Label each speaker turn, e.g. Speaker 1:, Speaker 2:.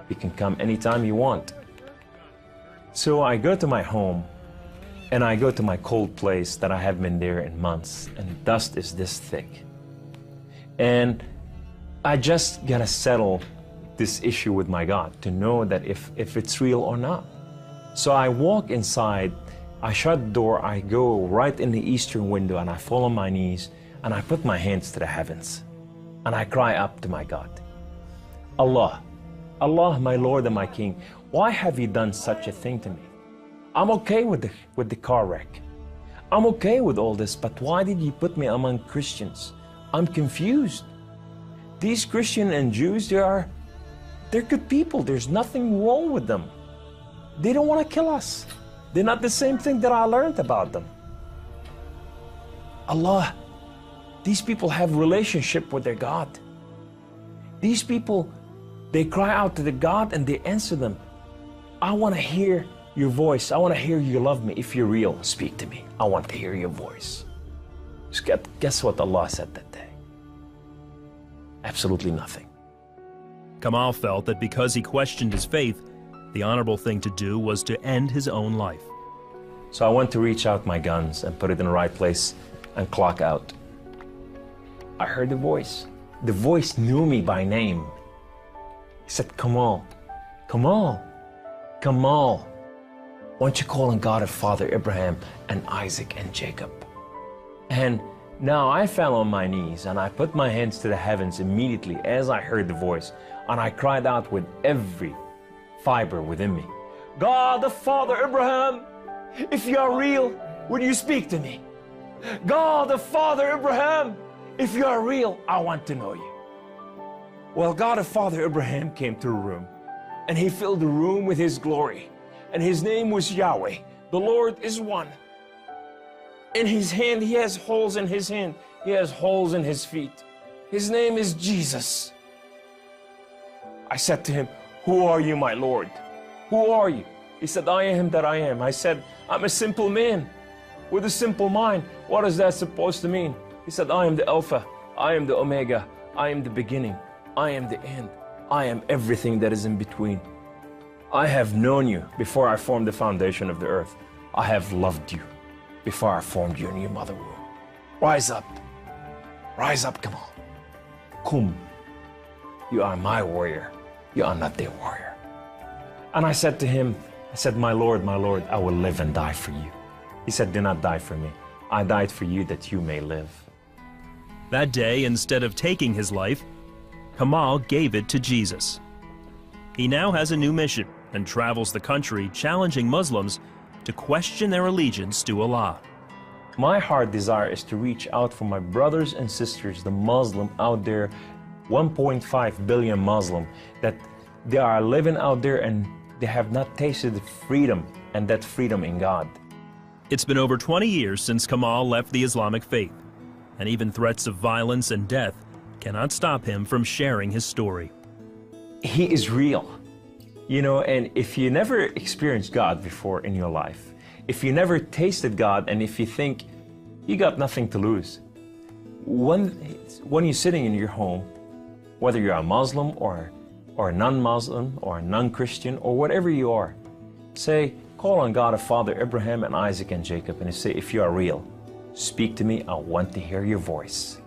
Speaker 1: You can come anytime you want. So I go to my home, and I go to my cold place that I haven't been there in months, and dust is this thick. And I just gotta settle this issue with my God to know that if it's real or not. So I walk inside, I shut the door, I go right in the eastern window, and I fall on my knees, and I put my hands to the heavens, and I cry up to my God. Allah, Allah, my Lord and my King, why have you done such a thing to me? I'm okay with the car wreck. I'm okay with all this, but why did you put me among Christians? I'm confused. These Christians and Jews, they're good people. There's nothing wrong with them. They don't want to kill us. They're not the same thing that I learned about them. Allah, these people have relationship with their God. These people, they cry out to the God and they answer them. I want to hear your voice. I want to hear you love me. If you're real, speak to me. I want to hear your voice. Guess what Allah said that day? Absolutely nothing.
Speaker 2: Kamal felt that because he questioned his faith, the honorable thing to do was to end his own life.
Speaker 1: So I went to reach out my guns and put it in the right place and clock out. I heard the voice. The voice knew me by name. He said, Kamal, Kamal, Kamal, why don't you call on God of Father Abraham and Isaac and Jacob? And now I fell on my knees and I put my hands to the heavens immediately as I heard the voice, and I cried out with every fiber within me, God of Father Abraham, if you are real, would you speak to me? God of Father Abraham, if you are real, I want to know you. Well, God of Father Abraham came to the room, and he filled the room with his glory, and his name was Yahweh. The Lord is one. In his hand, he has holes in his hand. He has holes in his feet. His name is Jesus. I said to him, who are you, my Lord? Who are you? He said, I am that I am. I said, I'm a simple man with a simple mind. What is that supposed to mean? He said, I am the Alpha. I am the Omega. I am the beginning. I am the end. I am everything that is in between. I have known you before I formed the foundation of the earth. I have loved you before I formed you in your mother womb. Rise up. Rise up, Kamal. Kum. You are my warrior. You are not their warrior. And I said to him, I said, my Lord, I will live and die for you. He said, do not die for me. I died for you that you may live.
Speaker 2: That day, instead of taking his life, Kamal gave it to Jesus. He now has a new mission and travels the country challenging Muslims to question their allegiance to Allah.
Speaker 1: My heart desire is to reach out for my brothers and sisters, the Muslim out there, 1.5 billion Muslim, that they are living out there and they have not tasted freedom, and that freedom in God.
Speaker 2: It's been over 20 years since Kamal left the Islamic faith, and even threats of violence and death cannot stop him from sharing his story.
Speaker 1: He is real. You know, and if you never experienced God before in your life, if you never tasted God, and if you think you got nothing to lose, when you're sitting in your home, whether you're a Muslim or a non-Muslim or a non-Christian or whatever you are, say, call on God of Father Abraham and Isaac and Jacob, and say, if you are real, speak to me, I want to hear your voice.